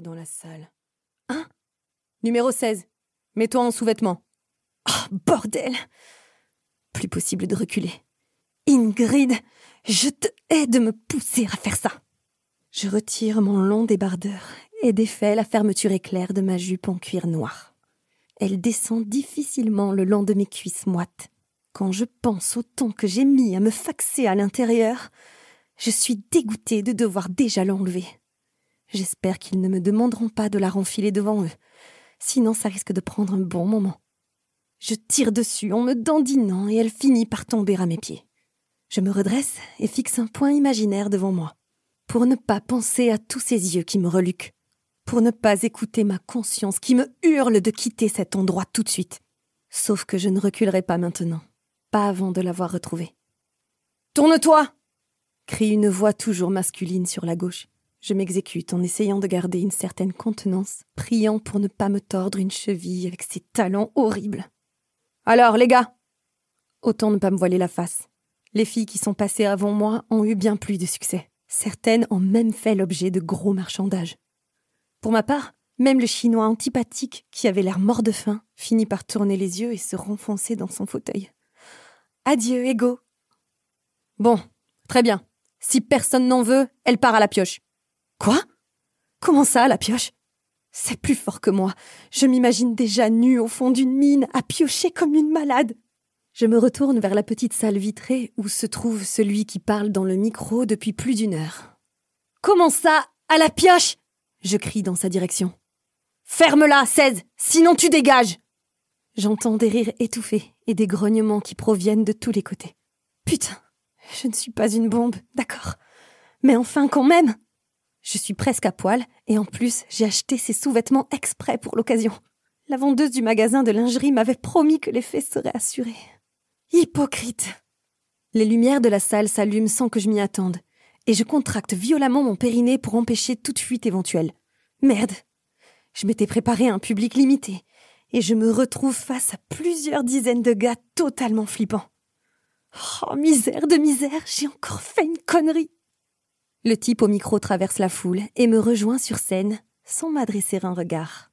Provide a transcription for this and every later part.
dans la salle. « Hein ? Numéro 16. Mets-toi en sous-vêtements. » Oh, bordel ! Plus possible de reculer. Ingrid, je te hais de me pousser à faire ça. Je retire mon long débardeur et défais la fermeture éclair de ma jupe en cuir noir. Elle descend difficilement le long de mes cuisses moites. Quand je pense au temps que j'ai mis à me faxer à l'intérieur, je suis dégoûtée de devoir déjà l'enlever. J'espère qu'ils ne me demanderont pas de la renfiler devant eux, sinon ça risque de prendre un bon moment. Je tire dessus en me dandinant et elle finit par tomber à mes pieds. Je me redresse et fixe un point imaginaire devant moi, pour ne pas penser à tous ces yeux qui me reluquent, pour ne pas écouter ma conscience qui me hurle de quitter cet endroit tout de suite. Sauf que je ne reculerai pas maintenant, pas avant de l'avoir retrouvée. « Tourne-toi !» crie une voix toujours masculine sur la gauche. Je m'exécute en essayant de garder une certaine contenance, priant pour ne pas me tordre une cheville avec ces talons horribles. « Alors, les gars !» Autant ne pas me voiler la face. Les filles qui sont passées avant moi ont eu bien plus de succès. Certaines ont même fait l'objet de gros marchandages. Pour ma part, même le Chinois antipathique, qui avait l'air mort de faim, finit par tourner les yeux et se renfoncer dans son fauteuil. « Adieu, Ego !»« Bon, très bien. Si personne n'en veut, elle part à la pioche. » »« Quoi ? Comment ça, à la pioche ? C'est plus fort que moi. Je m'imagine déjà nue au fond d'une mine, à piocher comme une malade. » Je me retourne vers la petite salle vitrée où se trouve celui qui parle dans le micro depuis plus d'1 heure. « Comment ça, à la pioche ?» je crie dans sa direction. « Ferme-la, 16, sinon tu dégages !» J'entends des rires étouffés et des grognements qui proviennent de tous les côtés. Putain, je ne suis pas une bombe, d'accord. Mais enfin, quand même ! Je suis presque à poil et en plus, j'ai acheté ces sous-vêtements exprès pour l'occasion. La vendeuse du magasin de lingerie m'avait promis que l'effet serait assuré. Hypocrite. Les lumières de la salle s'allument sans que je m'y attende, et je contracte violemment mon périnée pour empêcher toute fuite éventuelle. Merde. Je m'étais préparé à un public limité, et je me retrouve face à plusieurs dizaines de gars totalement flippants. Oh, misère de misère, j'ai encore fait une connerie. Le type au micro traverse la foule et me rejoint sur scène sans m'adresser un regard.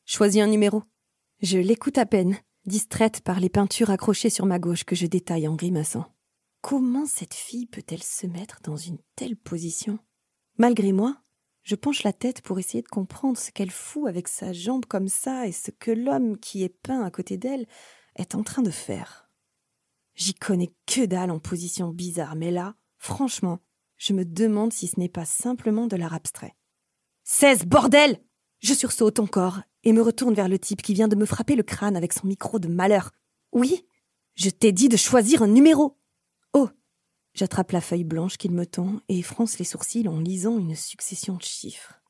Choisis un numéro. Je l'écoute à peine, distraite par les peintures accrochées sur ma gauche que je détaille en grimaçant. Comment cette fille peut-elle se mettre dans une telle position ? Malgré moi, je penche la tête pour essayer de comprendre ce qu'elle fout avec sa jambe comme ça et ce que l'homme qui est peint à côté d'elle est en train de faire. J'y connais que dalle en position bizarre, mais là, franchement, je me demande si ce n'est pas simplement de l'art abstrait. « 16, bordel !» Je sursaute encore et me retourne vers le type qui vient de me frapper le crâne avec son micro de malheur. « Oui, je t'ai dit de choisir un numéro !» Oh ! J'attrape la feuille blanche qu'il me tend et fronce les sourcils en lisant une succession de chiffres.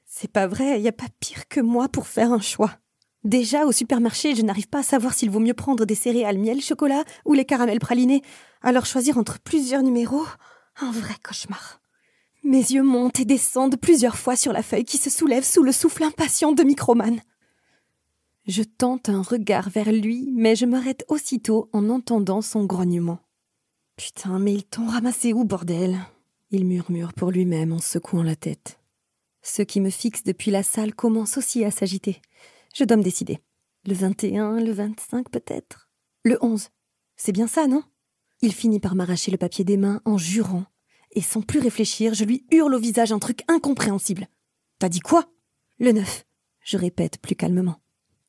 C'est pas vrai, y a pas pire que moi pour faire un choix. Déjà, au supermarché, je n'arrive pas à savoir s'il vaut mieux prendre des céréales miel chocolat ou les caramels pralinés. Alors choisir entre plusieurs numéros, un vrai cauchemar. Mes yeux montent et descendent plusieurs fois sur la feuille qui se soulève sous le souffle impatient de Microman. Je tente un regard vers lui, mais je m'arrête aussitôt en entendant son grognement. « Putain, mais ils t'ont ramassé où, bordel ?» il murmure pour lui-même en secouant la tête. Ceux qui me fixent depuis la salle commencent aussi à s'agiter. Je dois me décider. Le 21, le 25 peut-être ? Le 11. C'est bien ça, non ? Il finit par m'arracher le papier des mains en jurant. Et sans plus réfléchir, je lui hurle au visage un truc incompréhensible. « T'as dit quoi ?» Le 9. Je répète plus calmement.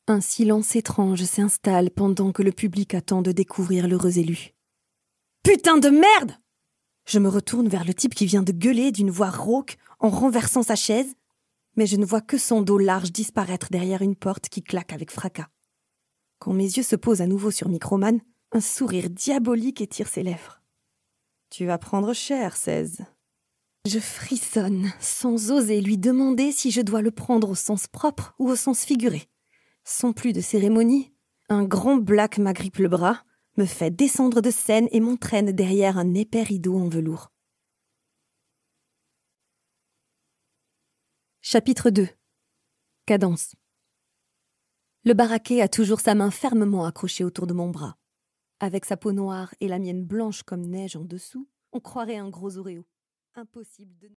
Un silence étrange s'installe pendant que le public attend de découvrir l'heureux élu. « Putain de merde !» Je me retourne vers le type qui vient de gueuler d'une voix rauque en renversant sa chaise, mais je ne vois que son dos large disparaître derrière une porte qui claque avec fracas. Quand mes yeux se posent à nouveau sur Microman, un sourire diabolique étire ses lèvres. « Tu vas prendre cher, 16. » Je frissonne, sans oser lui demander si je dois le prendre au sens propre ou au sens figuré. Sans plus de cérémonie, un grand black m'agrippe le bras, me fait descendre de scène et m'entraîne derrière un épais rideau en velours. Chapitre 2. Cadence. Le baraquet a toujours sa main fermement accrochée autour de mon bras. Avec sa peau noire et la mienne blanche comme neige en dessous, on croirait un gros Oreo. Impossible de...